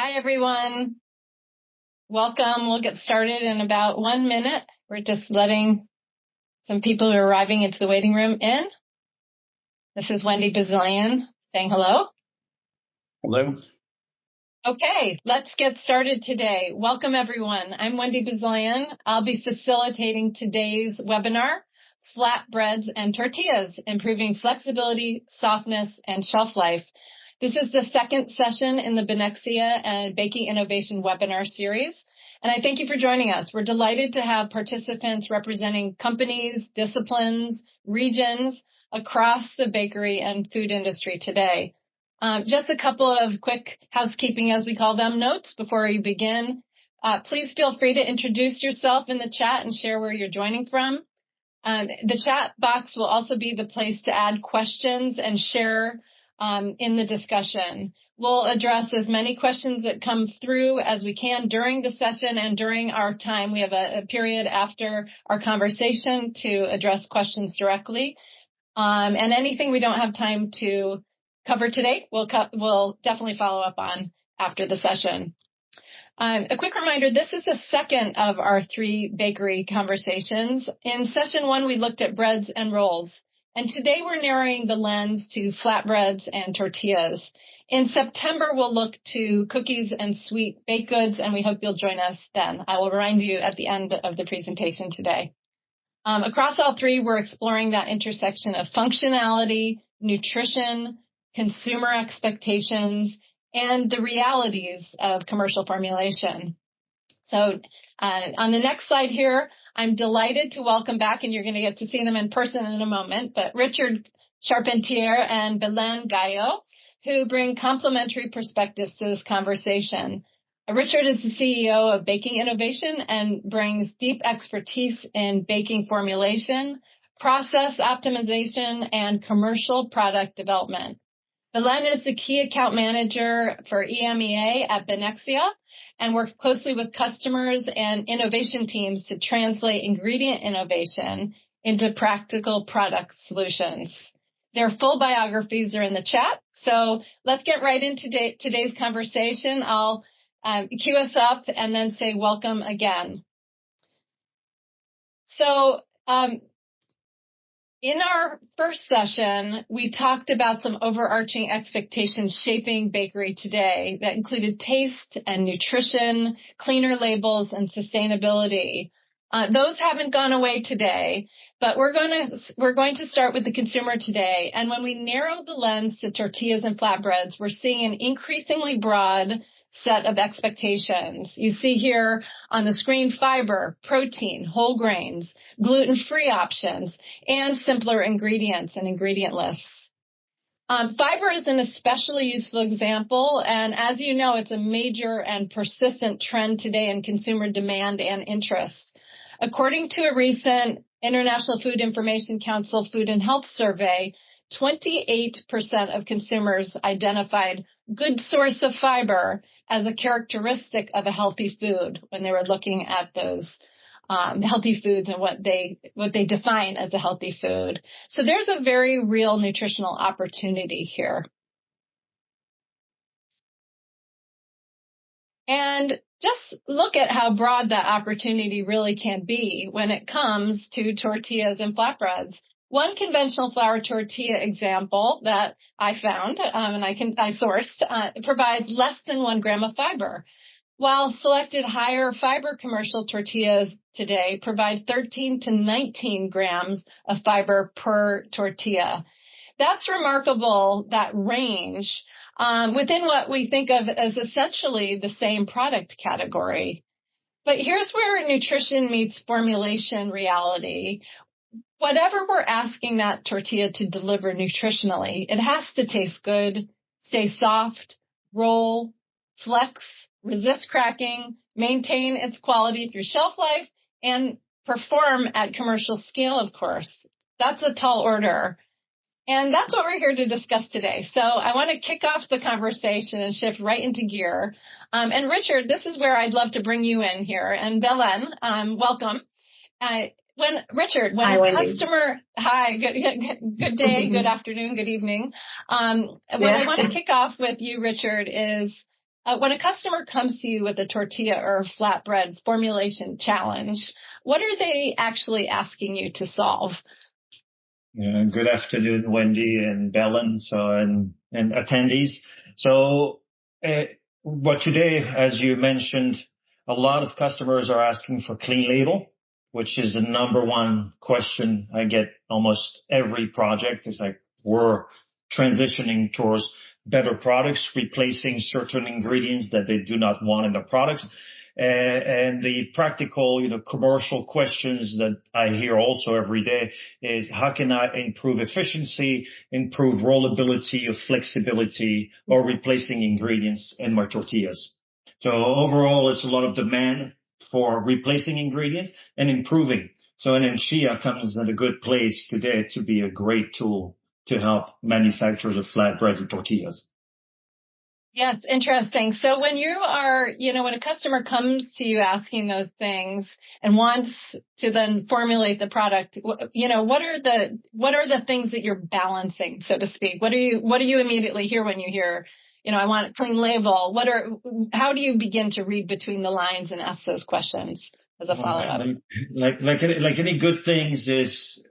Hi, everyone. Welcome. We'll get started in about 1 minute. We're just letting some people who are arriving into the waiting room in. This is Wendy Bazilian saying hello. Hello. Okay, let's get started today. Welcome, everyone. I'm Wendy Bazilian. I'll be facilitating today's webinar, Flatbreads and Tortillas, Improving Flexibility, Softness, and Shelf Life. This is the second session in the Benexia and Baking Innovation webinar series, and I thank you for joining us. We're delighted to have participants representing companies, disciplines, regions across the bakery and food industry today. Just a couple of quick housekeeping, as we call them, notes before you begin. Please feel free to introduce yourself in the chat and share where you're joining from. The chat box will also be the place to add questions and share in the discussion. We'll address as many questions that come through as we can during the session and during our time. We have a period after our conversation to address questions directly. And anything we don't have time to cover today, we'll definitely follow up on after the session. A quick reminder, this is the second of our 3 bakery conversations. In session 1, we looked at breads and rolls. And today we're narrowing the lens to flatbreads and tortillas. In September, we'll look to cookies and sweet baked goods, and we hope you'll join us then. I will remind you at the end of the presentation today. Across all 3, we're exploring that intersection of functionality, nutrition, consumer expectations, and the realities of commercial formulation. So on the next slide here, I'm delighted to welcome back, and you're going to get to see them in person in a moment, but Richard Charpentier and Belén Gallo, who bring complementary perspectives to this conversation. Richard is the CEO of Baking Innovation and brings deep expertise in baking formulation, process optimization, and commercial product development. Belén is the key account manager for EMEA at Benexia and works closely with customers and innovation teams to translate ingredient innovation into practical product solutions. Their full biographies are in the chat, so let's get right into today's conversation. I'll cue us up and then say welcome again. So, in our first session, we talked about some overarching expectations shaping bakery today that included taste and nutrition, cleaner labels, and sustainability. Those haven't gone away today, but we're going to start with the consumer today. And when we narrow the lens to tortillas and flatbreads, we're seeing an increasingly broad set of expectations. You see here on the screen fiber, protein, whole grains, gluten-free options, and simpler ingredients and ingredient lists. Fiber is an especially useful example, and as you know, it's a major and persistent trend today in consumer demand and interest. According to a recent International Food Information Council Food and Health Survey, 28% of consumers identified good source of fiber as a characteristic of a healthy food when they were looking at those healthy foods and what they define as a healthy food. So there's a very real nutritional opportunity here. And just look at how broad that opportunity really can be when it comes to tortillas and flatbreads. One conventional flour tortilla example that I found and I sourced provides less than 1 gram of fiber, while selected higher fiber commercial tortillas today provide 13 to 19 grams of fiber per tortilla. That's remarkable, that range, within what we think of as essentially the same product category. But here's where nutrition meets formulation reality. Whatever we're asking that tortilla to deliver nutritionally, it has to taste good, stay soft, roll, flex, resist cracking, maintain its quality through shelf life, and perform at commercial scale, of course. That's a tall order. And that's what we're here to discuss today. So I want to kick off the conversation and shift right into gear. And Richard, this is where I'd love to bring you in here. And Belén, welcome. Richard, when hi, a customer, hi, good day, good afternoon, good evening. What I want to kick off with you, Richard, is When a customer comes to you with a tortilla or flatbread formulation challenge, what are they actually asking you to solve? Good afternoon, Wendy and Belén, and attendees. But today, as you mentioned, a lot of customers are asking for clean label, which is the number one question I get almost every project. It's like we're transitioning towards better products, replacing certain ingredients that they do not want in their products. And the practical, commercial questions that I hear also every day is how can I improve efficiency, improve rollability or flexibility, or replacing ingredients in my tortillas. So overall, it's a lot of demand for replacing ingredients and improving. So and then chia comes in a good place today to be a great tool to help manufacturers of flatbreads and tortillas. Yes, interesting. So when you are, when a customer comes to you asking those things and wants to then formulate the product, what are the things that you're balancing, so to speak? What do you immediately hear when you hear, I want a clean label? How do you begin to read between the lines and ask those questions as a follow-up? Like any good things is,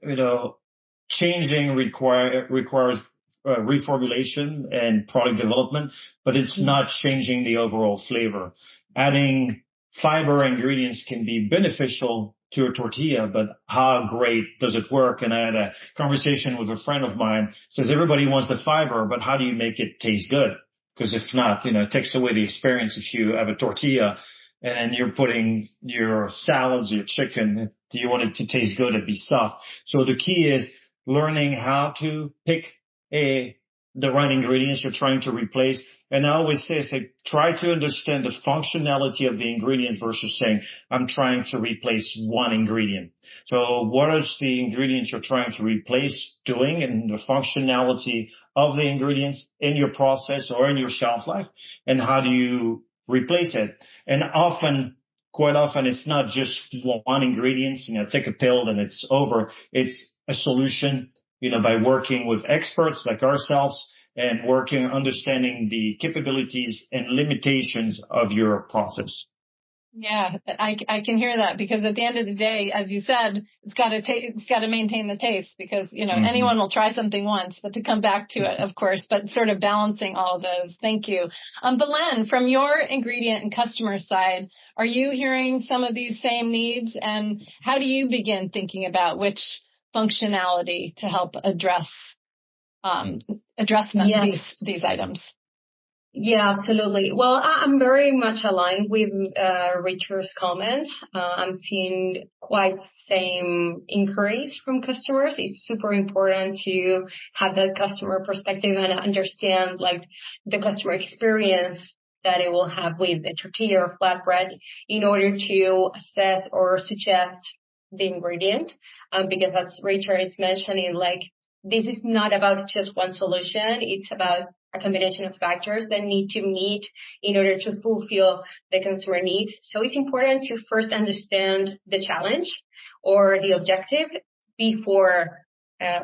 changing requires reformulation and product development, but it's not changing the overall flavor. Adding fiber ingredients can be beneficial to a tortilla, but how great does it work? And I had a conversation with a friend of mine, says everybody wants the fiber, but how do you make it taste good? Because if not, it takes away the experience. If you have a tortilla and you're putting your salads, your chicken, do you want it to taste good and be soft? So the key is learning how to pick the right ingredients you're trying to replace. And I always say, try to understand the functionality of the ingredients versus saying, I'm trying to replace one ingredient. So what is the ingredient you're trying to replace doing and the functionality of the ingredients in your process or in your shelf life? And how do you replace it? And quite often, it's not just one ingredient, take a pill and it's over. It's a solution, by working with experts like ourselves and understanding the capabilities and limitations of your process. Yeah, I can hear that, because at the end of the day, as you said, it's got to maintain the taste, because, anyone will try something once, but to come back to it, of course, but sort of balancing all of those. Thank you. Belén, from your ingredient and customer side, are you hearing some of these same needs, and how do you begin thinking about which functionality to help address these items? Yeah, absolutely. Well, I'm very much aligned with Richard's comments. I'm seeing quite the same inquiries from customers. It's super important to have that customer perspective and understand the customer experience that it will have with the tortilla or flatbread in order to assess or suggest the ingredient. Because as Richard is mentioning, this is not about just one solution. It's about a combination of factors that need to meet in order to fulfill the consumer needs. So it's important to first understand the challenge or the objective before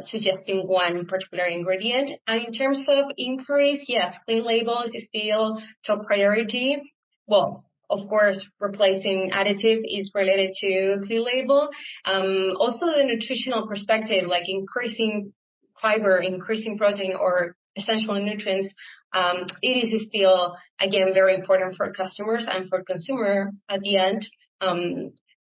suggesting one particular ingredient. And in terms of inquiries, yes, clean label is still top priority. Well, of course, replacing additive is related to clean label. Also the nutritional perspective, increasing fiber, increasing protein, or essential nutrients, it is still, again, very important for customers and for consumer at the end.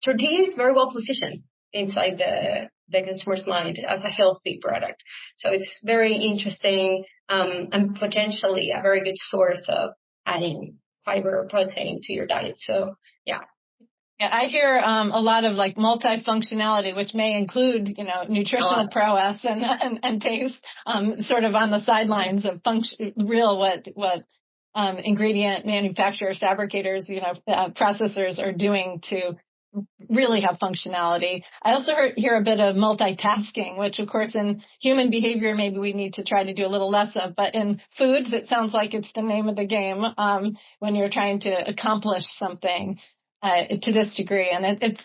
Tortilla is very well positioned inside the consumer's mind as a healthy product. So it's very interesting and potentially a very good source of adding fiber or protein to your diet. So, yeah. Yeah, I hear a lot of multifunctionality, which may include, nutritional prowess and taste, sort of on the sidelines of what ingredient manufacturers, fabricators, processors are doing to really have functionality. I also hear a bit of multitasking, which of course in human behavior maybe we need to try to do a little less of, but in foods it sounds like it's the name of the game when you're trying to accomplish something. To this degree, and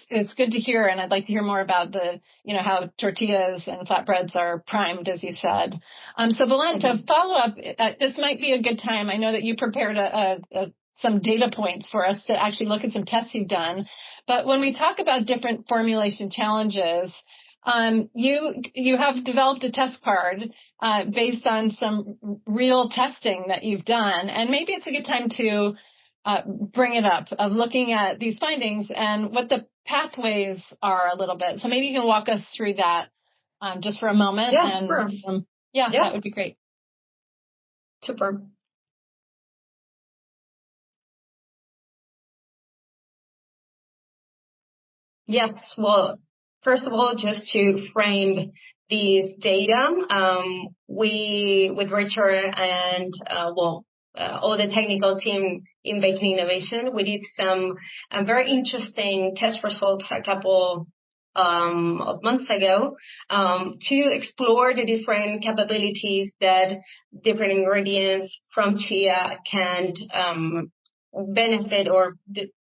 it's good to hear, and I'd like to hear more about how tortillas and flatbreads are primed, as you said. So Belén, to follow up, this might be a good time. I know that you prepared some data points for us to actually look at some tests you've done. But when we talk about different formulation challenges, you have developed a test card based on some real testing that you've done, and maybe it's a good time to bring it up of looking at these findings and what the pathways are a little bit. So maybe you can walk us through that just for a moment. Yeah, and sure. that would be great. Super. Yes, well, first of all, just to frame these data, we, with Richard and, all the technical team in Baking Innovation, we did some very interesting test results a couple of months ago to explore the different capabilities that different ingredients from chia can benefit or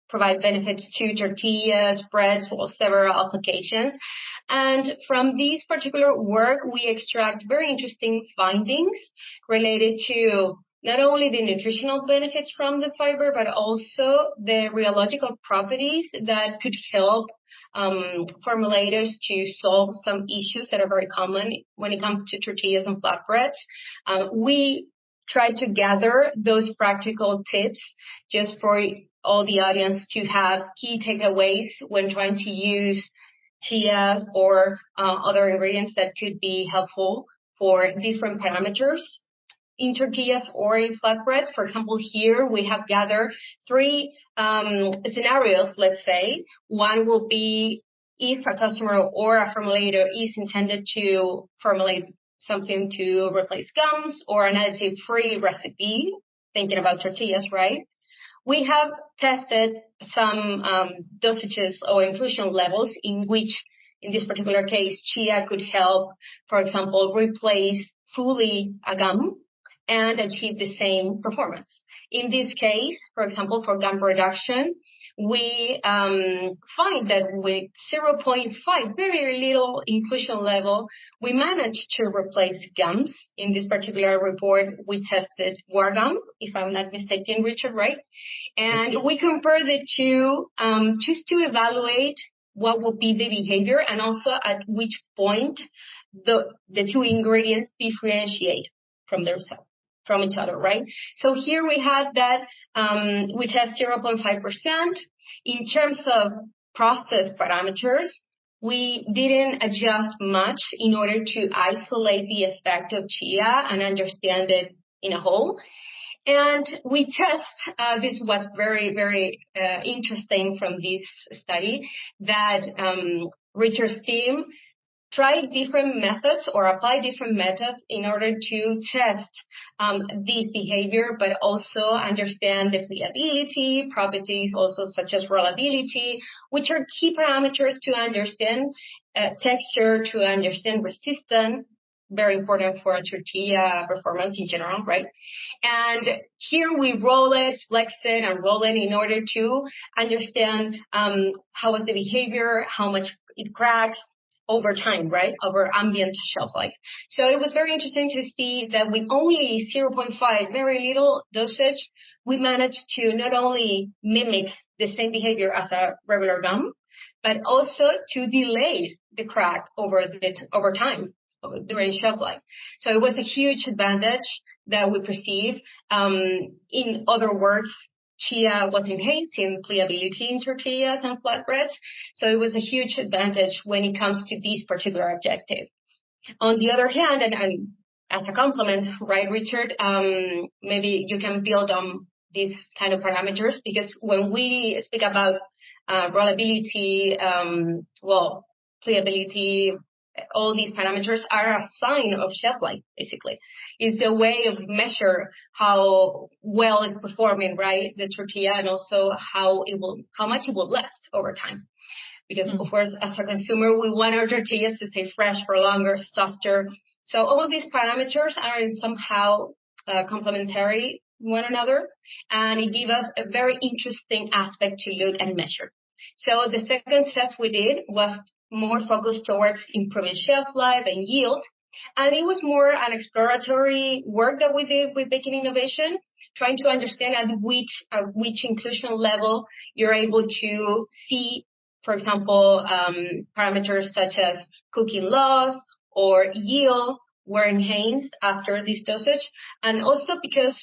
provide benefits to tortillas, breads, or several applications. And from this particular work, we extract very interesting findings related to not only the nutritional benefits from the fiber, but also the rheological properties that could help formulators to solve some issues that are very common when it comes to tortillas and flatbreads. We try to gather those practical tips just for all the audience to have key takeaways when trying to use chias or other ingredients that could be helpful for different parameters in tortillas or in flatbreads. For example, here we have gathered 3 scenarios, let's say. One will be if a customer or a formulator is intended to formulate something to replace gums or an additive-free recipe, thinking about tortillas, right? We have tested some dosages or inclusion levels in which, in this particular case, chia could help, for example, replace fully a gum and achieve the same performance. In this case, for example, for gum reduction, we find that with 0.5, very little inclusion level, we managed to replace gums. In this particular report, we tested guar gum, if I'm not mistaken, Richard, right? And we compared the two just to evaluate what would be the behavior and also at which point the 2 ingredients differentiate from each other, right? So here we had that we test 0.5%. In terms of process parameters, we didn't adjust much in order to isolate the effect of chia and understand it in a whole. And we test, this was very, very interesting from this study, that Richard's team try different methods or apply different methods in order to test this behavior, but also understand the pliability, properties also such as rollability, which are key parameters to understand texture, to understand resistance, very important for a tortilla performance in general, right? And here we roll it, flex it, and roll it in order to understand how was the behavior, how much it cracks, over time, right? Over ambient shelf life. So it was very interesting to see that with only 0.5, very little dosage, we managed to not only mimic the same behavior as a regular gum, but also to delay the crack over time during shelf life. So it was a huge advantage that we perceive. In other words, chia was enhancing pliability in tortillas and flatbreads, so it was a huge advantage when it comes to this particular objective. On the other hand, and as a complement, right, Richard, maybe you can build on these kind of parameters, because when we speak about rollability, pliability, all these parameters are a sign of shelf life, basically. It's the way of measure how well it's performing, right, the tortilla, and also how much it will last over time. Because, of course, as a consumer, we want our tortillas to stay fresh for longer, softer. So all of these parameters are somehow complementary one another, and it gives us a very interesting aspect to look and measure. So the second test we did was more focused towards improving shelf life and yield And it was more an exploratory work that we did with baking innovation, trying to understand at which inclusion level you're able to see, for example, parameters such as cooking loss or yield were enhanced after this dosage. And also because,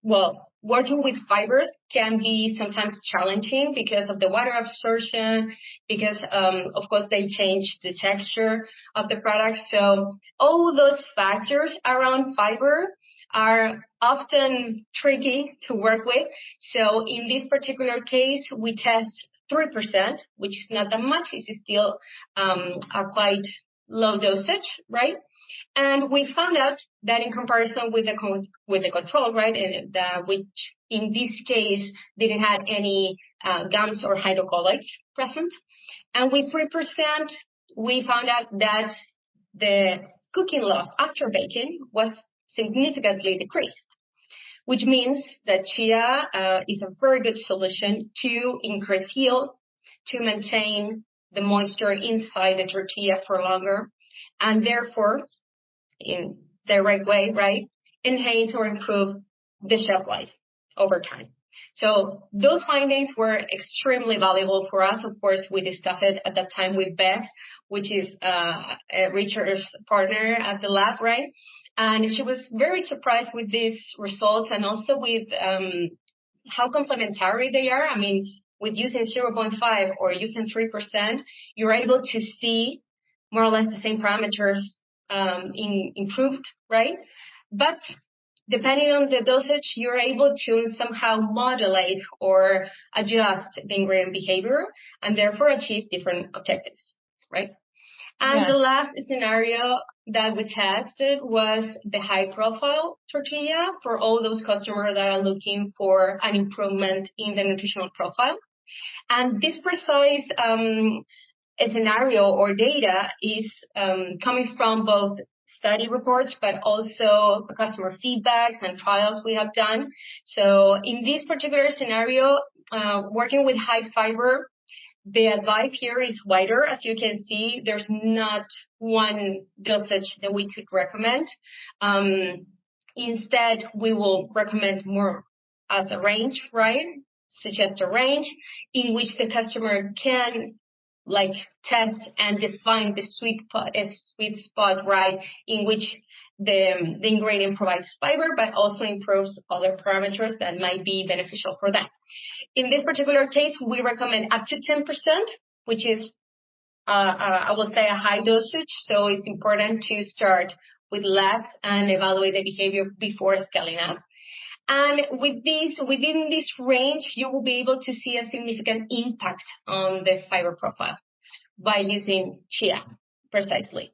well, working with fibers can be sometimes challenging because of the water absorption, because, of course, they change the texture of the product. So all those factors around fiber are often tricky to work with. So in this particular case, we test 3%, which is not that much. It's still a quite low dosage, right? And we found out that in comparison with the control, right, which in this case didn't have any gums or hydrocolloids present, and with 3%, we found out that the cooking loss after baking was significantly decreased, which means that chia is a very good solution to increase yield, to maintain the moisture inside the tortilla for longer, and therefore, in the right way, right, enhance or improve the shelf life over time. So those findings were extremely valuable for us. Of course, we discussed it at that time with Beth, which is Richard's partner at the lab, right? And she was very surprised with these results and also with how complementary they are. I mean, with using 0.5 or using 3%, you're able to see more or less the same parameters improved, right? But depending on the dosage, you're able to somehow modulate or adjust the ingredient behavior and therefore achieve different objectives, right? And the last scenario that we tested was the high profile tortilla for all those customers that are looking for an improvement in the nutritional profile. And this precise scenario or data is coming from both study reports, but also customer feedbacks and trials we have done. So in this particular scenario, working with high fiber, the advice here is wider. As you can see, there's not one dosage that we could recommend. Instead, we will recommend more as a range, right? Suggest a range in which the customer can test and define the sweet spot, right, in which the ingredient provides fiber, but also improves other parameters that might be beneficial for them. In this particular case, we recommend up to 10%, which is, I will say, a high dosage. So it's important to start with less and evaluate the behavior before scaling up. And with this, within this range, you will be able to see a significant impact on the fiber profile by using chia precisely.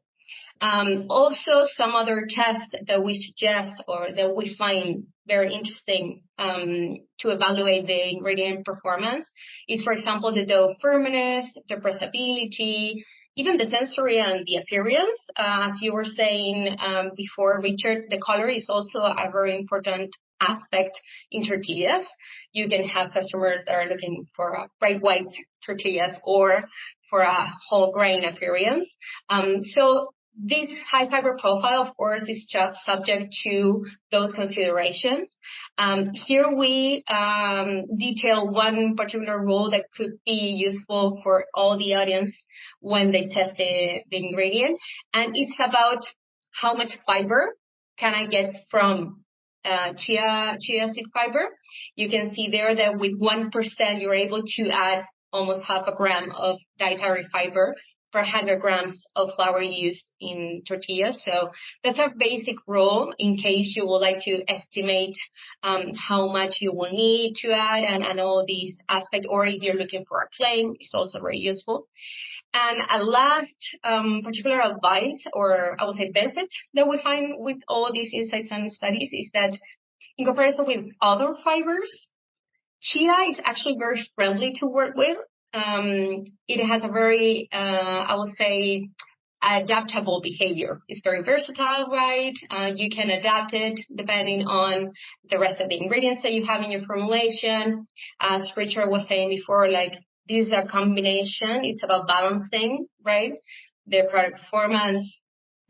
Also, some other tests that we suggest or that we find very interesting to evaluate the ingredient performance is, for example, the dough firmness, the pressability, even the sensory and the appearance. As you were saying before, Richard, the color is also a very important aspect in tortillas. You can have customers that are looking for a bright white tortillas or for a whole grain appearance. So this high fiber profile, of course, is just subject to those considerations. Here we detail one particular rule that could be useful for all the audience when they test the ingredient. And it's about how much fiber can I get from chia seed fiber. You can see there that with 1%, you're able to add almost half a gram of dietary fiber per 100 grams of flour used in tortillas. So that's our basic rule in case you would like to estimate how much you will need to add and all these aspects, or if you're looking for a claim, it's also very useful. And a last particular advice, or I would say benefit, that we find with all these insights and studies is that in comparison with other fibers, chia is actually very friendly to work with. It has a very, I would say, adaptable behavior. It's very versatile, right? You can adapt it depending on the rest of the ingredients that you have in your formulation. As Richard was saying before, this is a combination. It's about balancing, right? The product performance,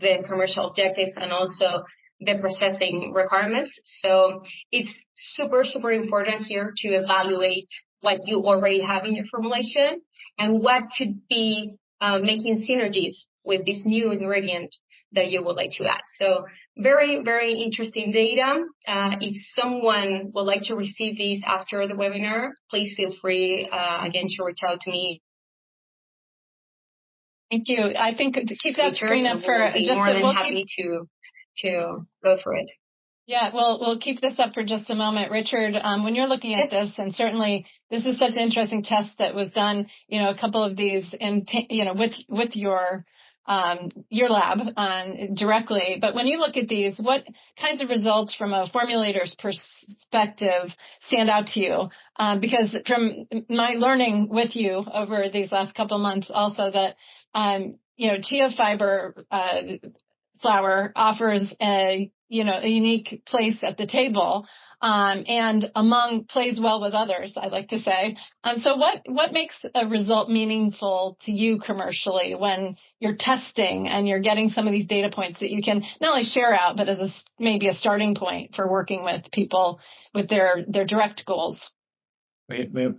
the commercial objectives and also the processing requirements. So it's super, super important here to evaluate what you already have in your formulation and what could be making synergies with this new ingredient that you would like to add. So very, very interesting data. If someone would like to receive these after the webinar, please feel free, again, to reach out to me. Thank you. I think keep that screen up for just more than happy to go through it. Yeah, we'll keep this up for just a moment. Richard, when you're looking at this, and certainly this is such an interesting test that was done, a couple of these with your lab directly. But when you look at these, what kinds of results from a formulator's perspective stand out to you? Because from my learning with you over these last couple of months also that, chia fiber flour offers a unique place at the table, and plays well with others, I like to say. So what makes a result meaningful to you commercially when you're testing and you're getting some of these data points that you can not only share out, but as maybe a starting point for working with people with their direct goals? Belén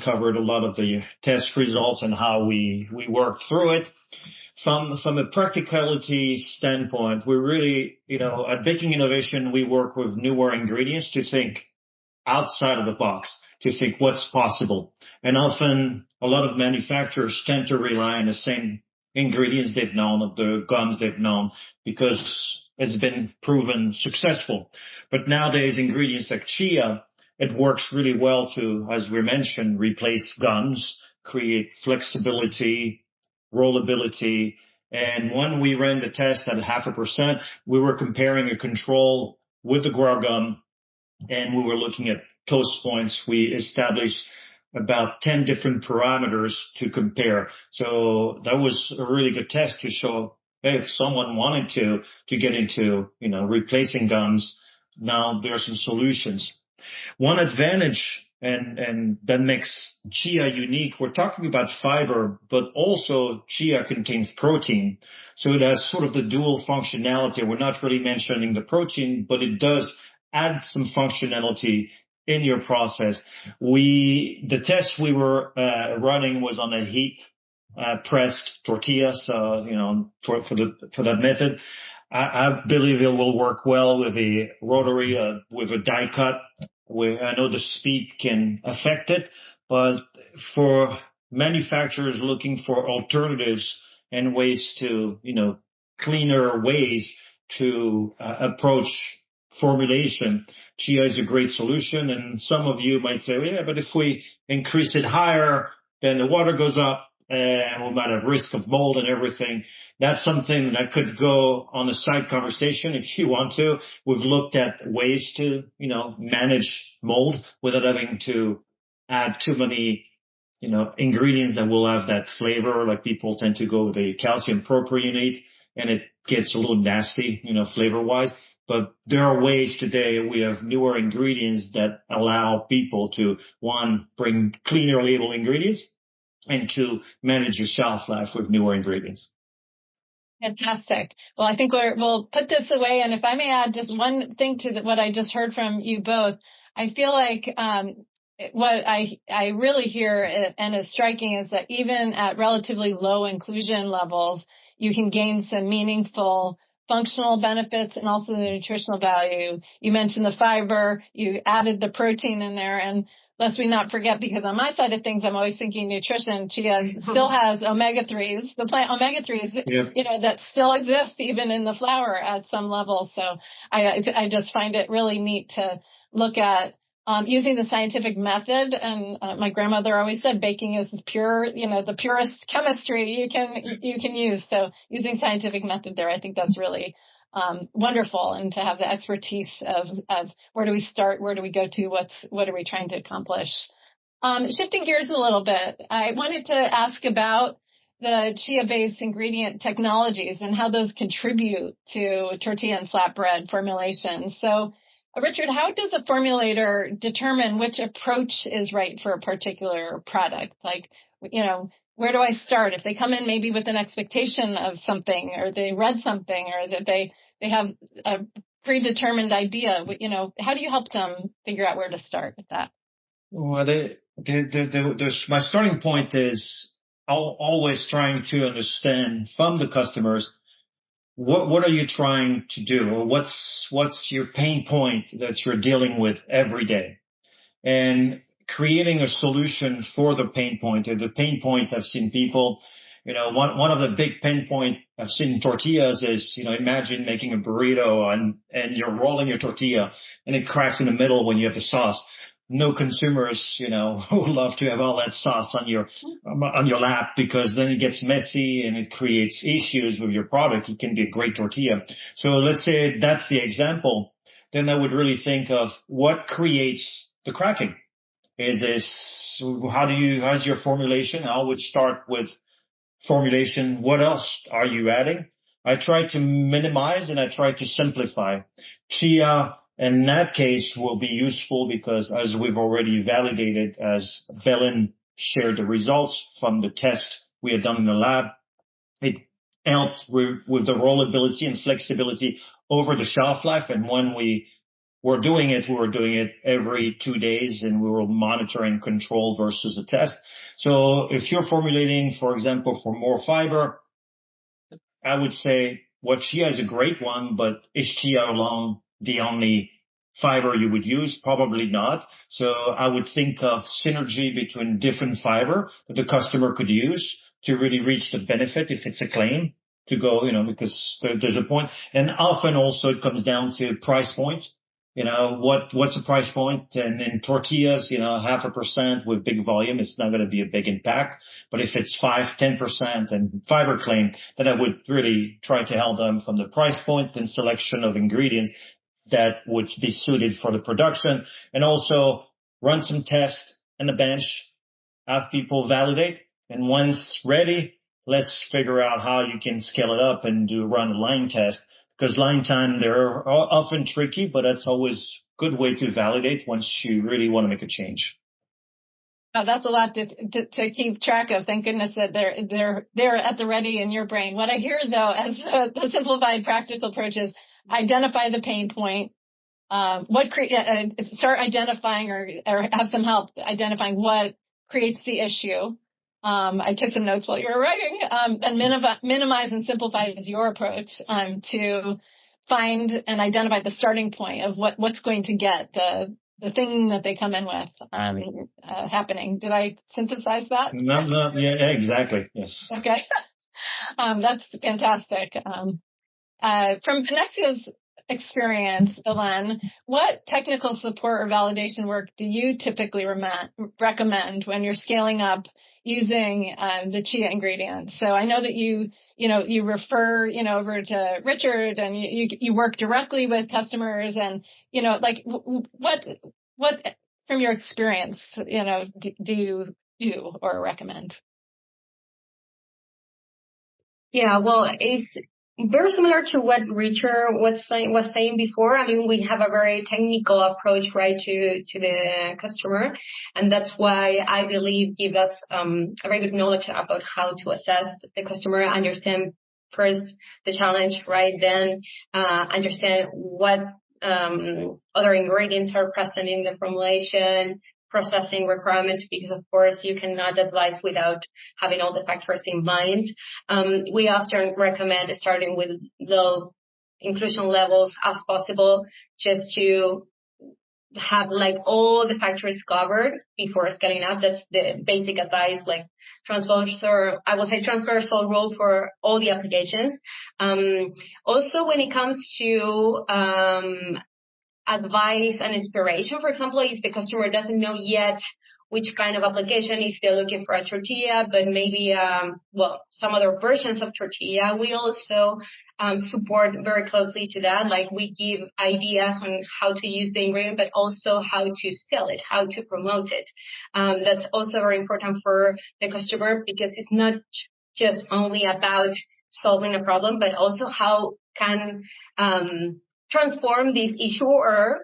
covered a lot of the test results and how we worked through it. From a practicality standpoint, we really, at Baking Innovation, we work with newer ingredients to think outside of the box, to think what's possible. And often a lot of manufacturers tend to rely on the same ingredients they've known, of the gums they've known, because it's been proven successful. But nowadays, ingredients like chia, it works really well to, as we mentioned, replace gums, create flexibility, rollability. And when we ran the test at 0.5%, we were comparing a control with the guar gum, and we were looking at toast points. We established about 10 different parameters to compare. So that was a really good test to show, hey, if someone wanted to get into, replacing gums, now there are some solutions. One advantage, and that makes chia unique, we're talking about fiber, but also chia contains protein. So it has sort of the dual functionality. We're not really mentioning the protein, but it does add some functionality in your process. The test we were running was on a heat pressed tortilla, so for that method. I believe it will work well with a rotary, with a die cut. I know the speed can affect it, but for manufacturers looking for alternatives and ways to, cleaner ways to approach formulation, chia is a great solution. And some of you might say, yeah, but if we increase it higher, then the water goes up and we might have risk of mold and everything. That's something that could go on a side conversation if you want to. We've looked at ways to, manage mold without having to add too many, ingredients that will have that flavor. Like people tend to go with a calcium propionate and it gets a little nasty, flavor wise. But there are ways today, we have newer ingredients that allow people to, one, bring cleaner label ingredients, and to manage your shelf life with newer ingredients. Fantastic. Well, I think we'll put this away. And if I may add just one thing to what I just heard from you both, I feel like what I really hear and is striking is that even at relatively low inclusion levels, you can gain some meaningful functional benefits and also the nutritional value. You mentioned the fiber, you added the protein in there, and lest we not forget, because on my side of things, I'm always thinking nutrition. Chia still has omega-3s, the plant omega-3s, yeah. That still exist even in the flour at some level. So I just find it really neat to look at using the scientific method. And my grandmother always said baking is pure, the purest chemistry you can use. So using scientific method there, I think that's really wonderful, and to have the expertise of where do we start, where do we go to, what are we trying to accomplish. Shifting gears a little bit, I wanted to ask about the chia-based ingredient technologies and how those contribute to tortilla and flatbread formulation. So, Richard, how does a formulator determine which approach is right for a particular product? Like, where do I start? If they come in maybe with an expectation of something, or they read something, or that they have a predetermined idea, how do you help them figure out where to start with that? Well, my starting point is always trying to understand from the customers, what are you trying to do, or what's your pain point that you're dealing with every day, and creating a solution for the pain point. Or the pain point, I've seen people, one of the big pain point I've seen in tortillas is, imagine making a burrito and you're rolling your tortilla and it cracks in the middle when you have the sauce. No consumers, would love to have all that sauce on your lap, because then it gets messy and it creates issues with your product. It can be a great tortilla. So let's say that's the example. Then I would really think of what creates the cracking. How's your formulation? I would start with formulation. What else are you adding? I try to minimize and I try to simplify. Chia, in that case, will be useful because, as we've already validated, as Belén shared the results from the test we had done in the lab, it helped with the rollability and flexibility over the shelf life. And when we were doing it every 2 days, and we were monitoring control versus a test. So if you're formulating, for example, for more fiber, I would say, well, chia is a great one, but is chia alone the only fiber you would use? Probably not. So I would think of synergy between different fiber that the customer could use to really reach the benefit, if it's a claim, to go, because there's a point. And often also it comes down to price point. What's the price point? And in tortillas, 0.5% with big volume, it's not going to be a big impact. But if it's 5-10% and fiber claim, then I would really try to help them from the price point and selection of ingredients that would be suited for the production, and also run some tests in the bench, have people validate. And once ready, let's figure out how you can scale it up and run a line test. Because line time, they're often tricky, but that's always a good way to validate once you really want to make a change. Oh, that's a lot to keep track of. Thank goodness that they're at the ready in your brain. What I hear, though, as the simplified practical approach is identify the pain point. Start identifying or have some help identifying what creates the issue. I took some notes while you were writing, and minimize and simplify is your approach, to find and identify the starting point of what's going to get the thing that they come in with, happening. Did I synthesize that? No, yeah, exactly. Yes. Okay. That's fantastic. From Benexia's experience, Belén, what technical support or validation work do you typically recommend when you're scaling up using the chia ingredients? So I know that you refer over to Richard, and you work directly with customers, and what from your experience do you do or recommend? Yeah, well, it's very similar to what Richard was saying before. I mean, we have a very technical approach, right, to the customer, and that's why I believe give us a very good knowledge about how to assess the customer, understand first the challenge, right, then understand what other ingredients are present in the formulation, processing requirements, because of course you cannot advise without having all the factors in mind. We often recommend starting with low inclusion levels as possible, just to have all the factors covered before scaling up. That's the basic advice, transversal rule for all the applications. Also, when it comes to advice and inspiration, for example, if the customer doesn't know yet which kind of application, if they're looking for a tortilla, but maybe, some other versions of tortilla, we also support very closely to that. We give ideas on how to use the ingredient, but also how to sell it, how to promote it. That's also very important for the customer, because it's not just only about solving a problem, but also how can transform this issue or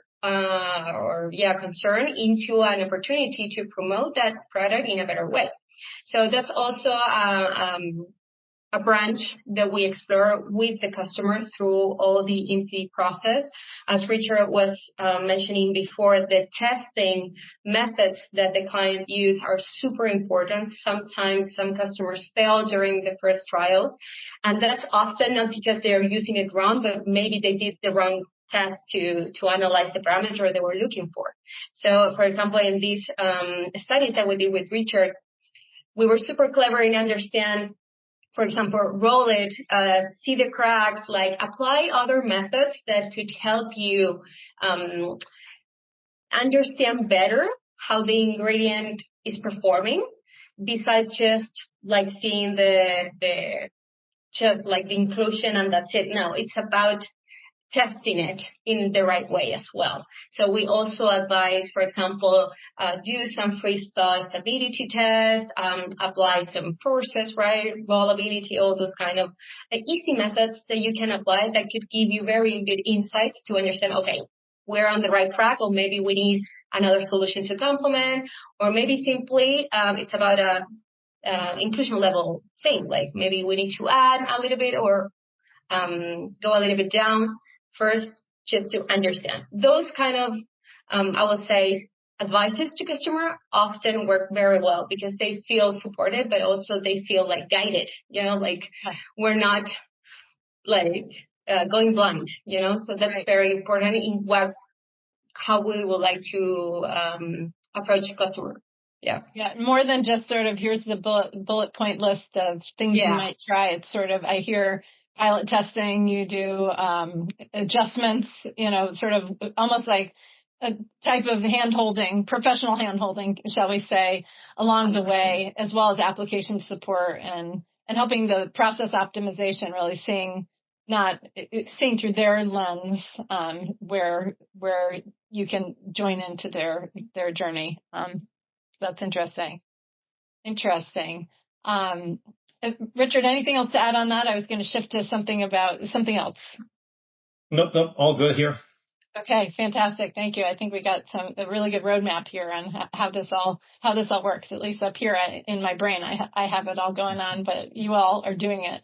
concern into an opportunity to promote that product in a better way. So that's also a branch that we explore with the customer through all the MP process. As Richard was mentioning before, the testing methods that the client use are super important. Sometimes some customers fail during the first trials, and that's often not because they're using it wrong, but maybe they did the wrong test to analyze the parameter they were looking for. So, for example, in these studies that we did with Richard, we were super clever in understand, for example, roll it, see the cracks, like apply other methods that could help you understand better how the ingredient is performing, besides just like seeing the inclusion and that's it. No, it's about testing it in the right way as well. So we also advise, for example, do some freestyle stability test, apply some forces, right? Rollability, all those kind of easy methods that you can apply that could give you very good insights to understand, okay, we're on the right track, or maybe we need another solution to complement, or maybe simply it's about a inclusion level thing, like maybe we need to add a little bit or go a little bit down first, just to understand. Those kind of, I will say, advices to customer often work very well because they feel supported, but also they feel like guided, like we're not like going blind, so that's very important in how we would like to approach customer. Yeah. Yeah. More than just sort of, here's the bullet point list of things you might try. It's sort of, I hear pilot testing, you do adjustments, sort of almost like a type of hand-holding, professional hand-holding, shall we say, along the way, as well as application support and helping the process optimization, really seeing through their lens, where you can join into their journey. That's interesting. Richard, anything else to add on that? I was going to shift to something else. Nope, all good here. Okay, fantastic. Thank you. I think we got a really good roadmap here on how this all works. At least up here in my brain, I have it all going on, but you all are doing it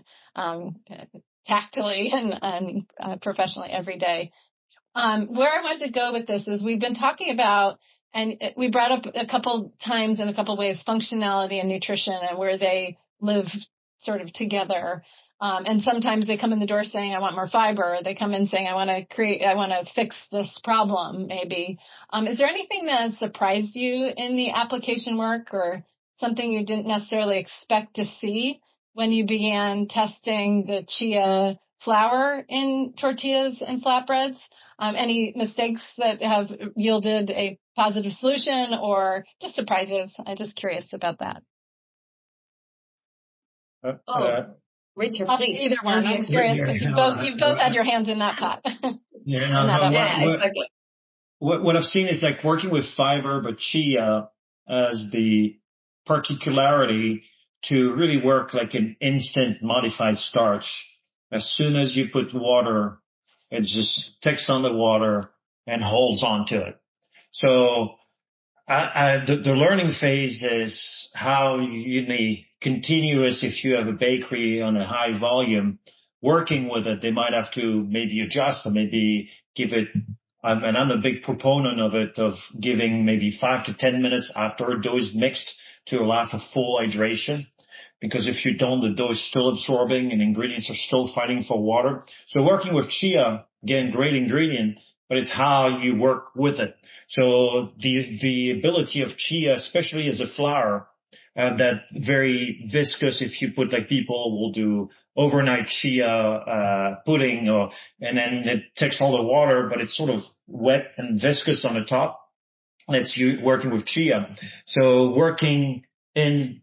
tactily and professionally every day. Where I wanted to go with this is we've been talking about, and we brought up a couple times in a couple ways, functionality and nutrition and where they live sort of together. And sometimes they come in the door saying, I want more fiber. They come in saying, I want to fix this problem, maybe. Is there anything that has surprised you in the application work or something you didn't necessarily expect to see when you began testing the chia flour in tortillas and flatbreads? Any mistakes that have yielded a positive solution or just surprises? I'm just curious about that. Richard, please. Either one. I'm curious because you've both had your hands in that pot. Exactly. What I've seen is like working with fiber, but chia as the particularity to really work like an instant modified starch. As soon as you put water, it just takes on the water and holds on to it. So the learning phase is how you need continuous, if you have a bakery on a high volume, working with it, they might have to maybe adjust or maybe give it, and I'm a big proponent of it, of giving maybe 5 to 10 minutes after a dough is mixed to allow for full hydration. Because if you don't, the dough is still absorbing and ingredients are still fighting for water. So working with chia, again, great ingredient, but it's how you work with it. So the ability of chia, especially as a flour, that very viscous, if you put, like people will do overnight chia pudding, and then it takes all the water, but it's sort of wet and viscous on the top. That's you working with chia. So working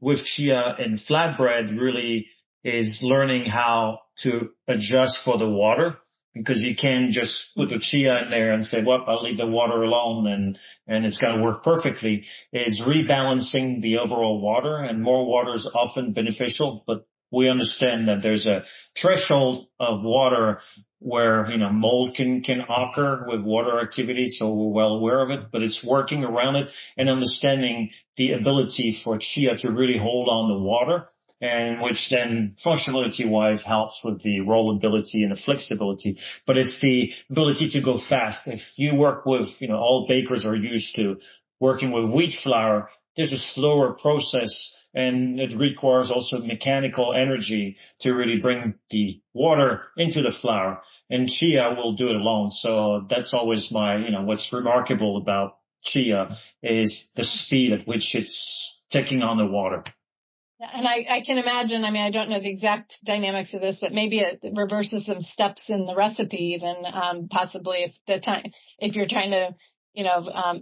with chia and flatbread really is learning how to adjust for the water, because you can't just put the chia in there and say, well, I'll leave the water alone and it's going to work perfectly. It's rebalancing the overall water, and more water is often beneficial, but we understand that there's a threshold of water where, mold can occur with water activity. So we're well aware of it, but it's working around it and understanding the ability for chia to really hold on the water, and which then functionality wise helps with the rollability and the flexibility. But it's the ability to go fast. If you work with, all bakers are used to working with wheat flour, there's a slower process, and it requires also mechanical energy to really bring the water into the flour, and chia will do it alone. So that's always what's remarkable about chia is the speed at which it's taking on the water. And I can imagine, I don't know the exact dynamics of this, but maybe it reverses some steps in the recipe even, possibly if you're trying to,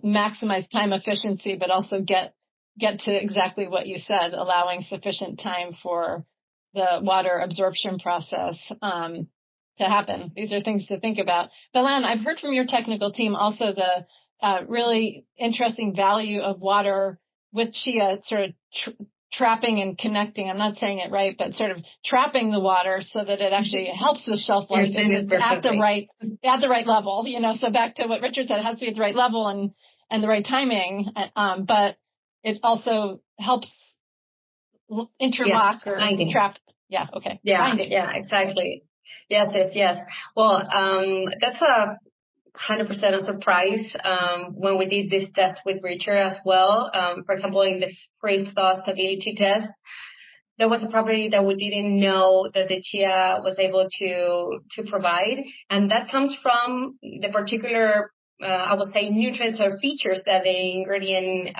maximize time efficiency, but also get to exactly what you said, allowing sufficient time for the water absorption process, to happen. These are things to think about. Belén, I've heard from your technical team also the, really interesting value of water with chia, sort of trapping and connecting. I'm not saying it right, but sort of trapping the water so that it actually helps with shelf life at the right level, so back to what Richard said, it has to be at the right level and the right timing. But it also helps interlock or trap. Yeah. Okay. Yeah. Binding. Yeah, exactly. Yes. Well, that's 100% a surprise when we did this test with Richard as well. For example, in the freeze-thaw stability test, there was a property that we didn't know that the chia was able to provide, and that comes from the particular I would say nutrients or features that the ingredient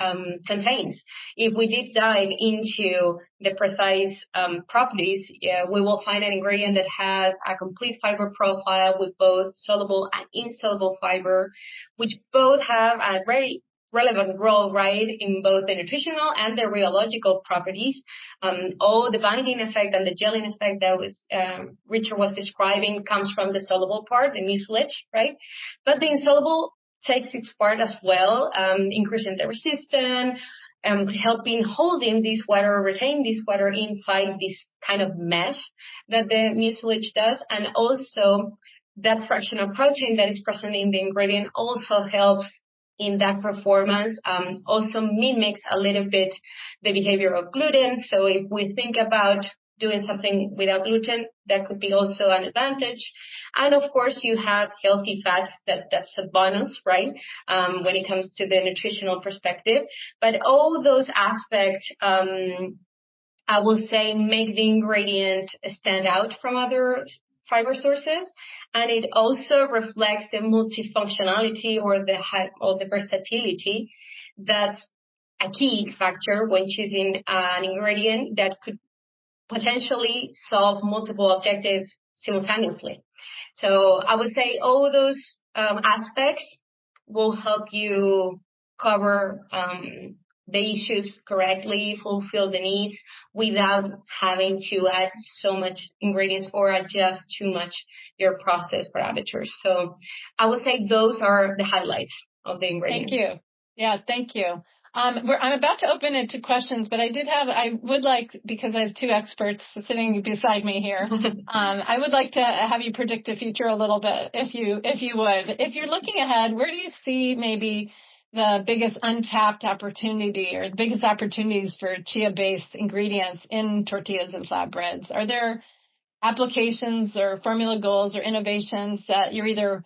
contains. If we deep dive into the precise properties, we will find an ingredient that has a complete fiber profile with both soluble and insoluble fiber, which both have a very relevant role, right, in both the nutritional and the rheological properties. All the binding effect and the gelling effect that Richard was describing comes from the soluble part, the mucilage, right? But the insoluble takes its part as well, increasing the resistance, helping holding this water, retain this water inside this kind of mesh that the mucilage does, and also that fractional protein that is present in the ingredient also helps in that performance, also mimics a little bit the behavior of gluten. So if we think about doing something without gluten, that could be also an advantage. And of course, you have healthy fats, that's a bonus, right? When it comes to the nutritional perspective. But all those aspects, I will say, make the ingredient stand out from other fiber sources, and it also reflects the multifunctionality or the versatility that's a key factor when choosing an ingredient that could potentially solve multiple objectives simultaneously. So I would say all those aspects will help you cover the issues correctly, fulfill the needs without having to add so much ingredients or adjust too much your process parameters. So I would say those are the highlights of the ingredients. Thank you. Yeah, thank you. I'm about to open it to questions, but I would like, because I have two experts sitting beside me here, I would like to have you predict the future a little bit, if you would. If you're looking ahead, where do you see maybe the biggest untapped opportunity or the biggest opportunities for chia-based ingredients in tortillas and flatbreads? Are there applications or formula goals or innovations that you're either,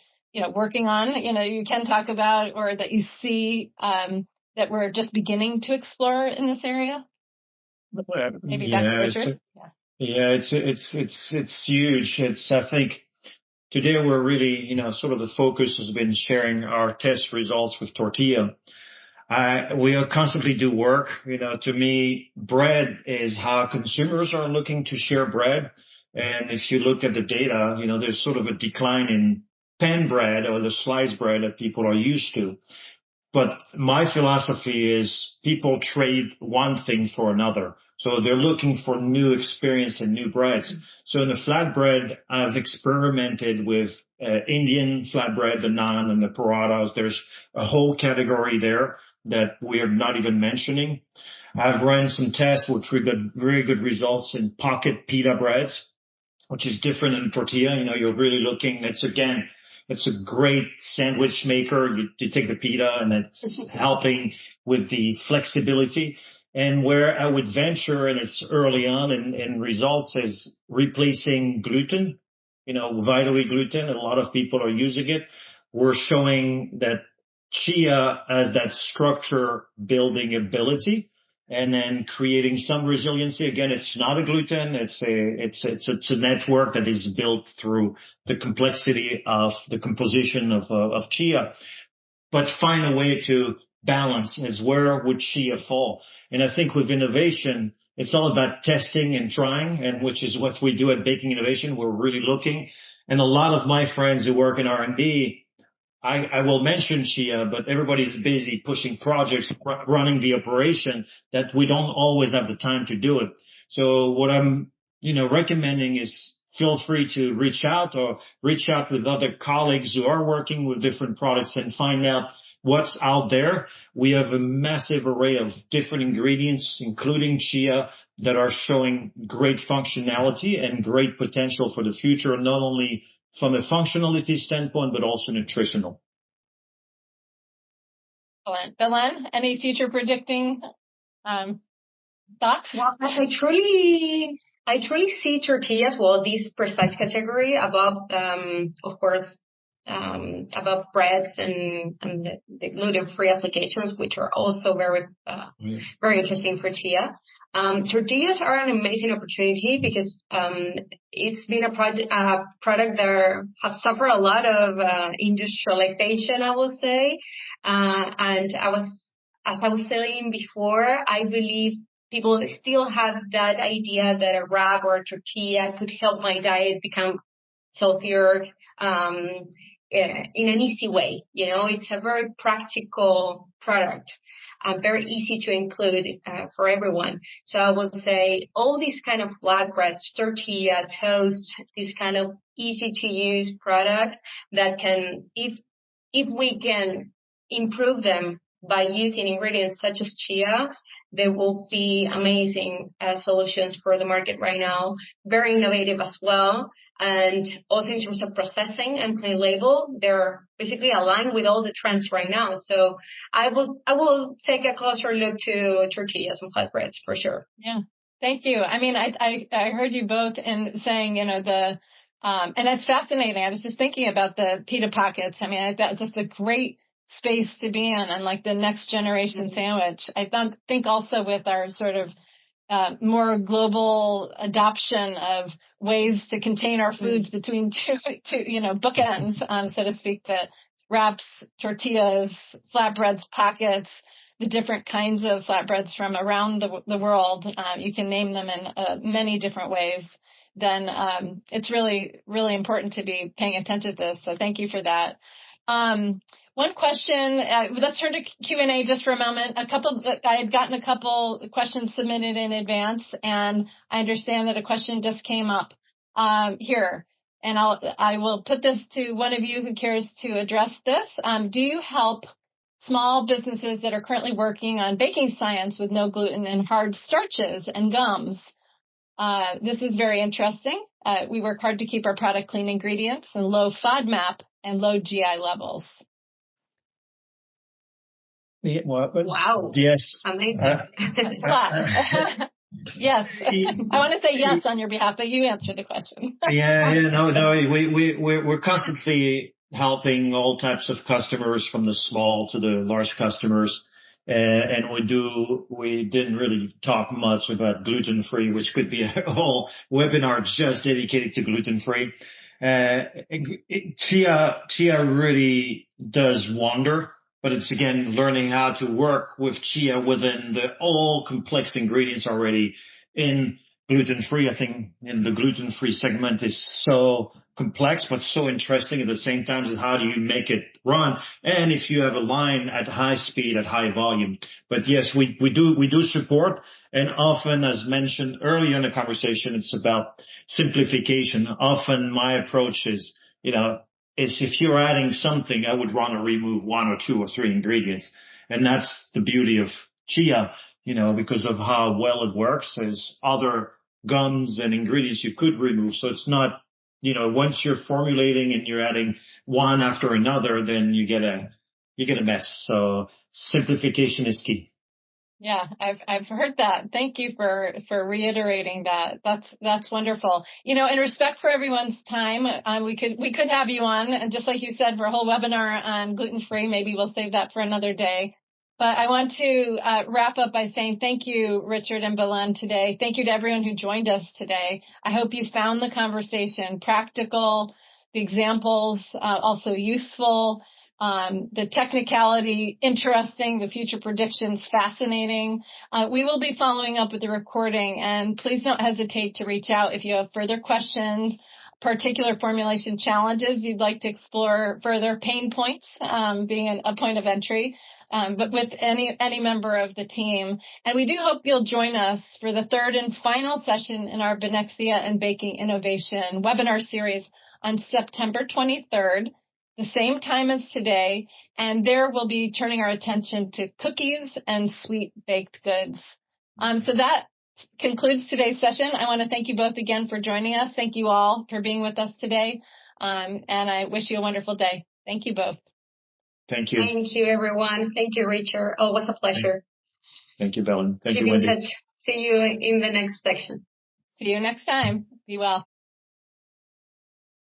working on, you can talk about, or that you see, that we're just beginning to explore in this area? Maybe back to Richard. It's huge. I think today we're really, sort of the focus has been sharing our test results with tortilla. We constantly do work. To me, bread is how consumers are looking to share bread. And if you look at the data, there's sort of a decline in pan bread or the sliced bread that people are used to. But my philosophy is people trade one thing for another. So they're looking for new experience and new breads. So in the flatbread, I've experimented with Indian flatbread, the naan and the parathas. There's a whole category there that we are not even mentioning. I've run some tests which we got very good results in pocket pita breads, which is different than tortilla. You're really looking, it's a great sandwich maker. You take the pita and it's helping with the flexibility. And where I would venture, and it's early on in results, is replacing gluten, vitally gluten, and a lot of people are using it. We're showing that chia has that structure building ability, and then creating some resiliency. Again, it's not a gluten. It's a network that is built through the complexity of the composition of chia, but find a way to balance is where would chia fall. And I think with innovation, it's all about testing and trying, and which is what we do at Baking Innovation. We're really looking. And a lot of my friends who work in R&D, I will mention chia, but everybody's busy pushing projects, running the operation, that we don't always have the time to do it. So what I'm, recommending is feel free to reach out with other colleagues who are working with different products and find out what's out there. We have a massive array of different ingredients, including chia, that are showing great functionality and great potential for the future, not only from a functionality standpoint, but also nutritional. Excellent. Belén, any future predicting thoughts? Well, I truly see tortillas, this precise category above, of course, above breads and the gluten-free applications, which are also very interesting for chia. Tortillas are an amazing opportunity because it's been a product that have suffered a lot of industrialization, I will say. And as I was saying before, I believe people still have that idea that a wrap or a tortilla could help my diet become healthier in an easy way. It's a very practical product and very easy to include for everyone. So I would say all these kind of flatbreads, tortilla, toast, these kind of easy to use products that can, if we can improve them by using ingredients such as chia, they will be amazing solutions for the market right now. Very innovative as well. And also in terms of processing and clean label, they're basically aligned with all the trends right now. So I will take a closer look to tortillas and flatbreads for sure. Yeah. Thank you. I mean, I heard you both in saying, and it's fascinating. I was just thinking about the pita pockets. I mean, that's just a great space to be in, and like the next generation sandwich. I think also with our sort of more global adoption of ways to contain our foods between two bookends, so to speak, that wraps, tortillas, flatbreads, pockets, the different kinds of flatbreads from around the world. You can name them in many different ways. Then it's really, really important to be paying attention to this. So thank you for that. One question, let's turn to Q&A just for a moment. I had gotten a couple questions submitted in advance, and I understand that a question just came up here. And I will put this to one of you who cares to address this. Do you help small businesses that are currently working on baking science with no gluten and hard starches and gums? This is very interesting. We work hard to keep our product clean ingredients and low FODMAP and low GI levels. Yeah, well, wow. Yes. Amazing. Yes. I want to say yes on your behalf, but you answer the question. We're constantly helping all types of customers, from the small to the large customers. And we didn't really talk much about gluten-free, which could be a whole webinar just dedicated to gluten-free. Chia really does wonder, but it's again learning how to work with chia within the all complex ingredients already in gluten-free. I think in the gluten-free segment is so complex, but so interesting at the same time. Is how do you make it run? And if you have a line at high speed, at high volume. But yes, we do support. And often, as mentioned earlier in the conversation, it's about simplification. Often my approach is if you're adding something, I would want to remove one or two or three ingredients. And that's the beauty of chia. because of how well it works. There's other gums and ingredients you could remove. So it's not, once you're formulating and you're adding one after another, then you get a mess. So simplification is key. Yeah, I've heard that. Thank you for reiterating that. That's wonderful. In respect for everyone's time, we could have you on, and just like you said, for a whole webinar on gluten-free. Maybe we'll save that for another day. But I want to wrap up by saying thank you, Richard and Belén, today. Thank you to everyone who joined us today. I hope you found the conversation practical, the examples also useful. The technicality interesting, the future predictions fascinating. We will be following up with the recording, and please don't hesitate to reach out if you have further questions, particular formulation challenges you'd like to explore further, pain points being a point of entry, but with any member of the team. And we do hope you'll join us for the third and final session in our Benexia and Baking Innovation webinar series on September 23rd. The same time as today, and there we'll be turning our attention to cookies and sweet baked goods. So that concludes today's session. I want to thank you both again for joining us. Thank you all for being with us today, and I wish you a wonderful day. Thank you both. Thank you. Thank you, everyone. Thank you, Richard. Always a pleasure. Thank you, Belén. Thank Keep you, Wendy. in touch. See you in the next section. See you next time. Be well.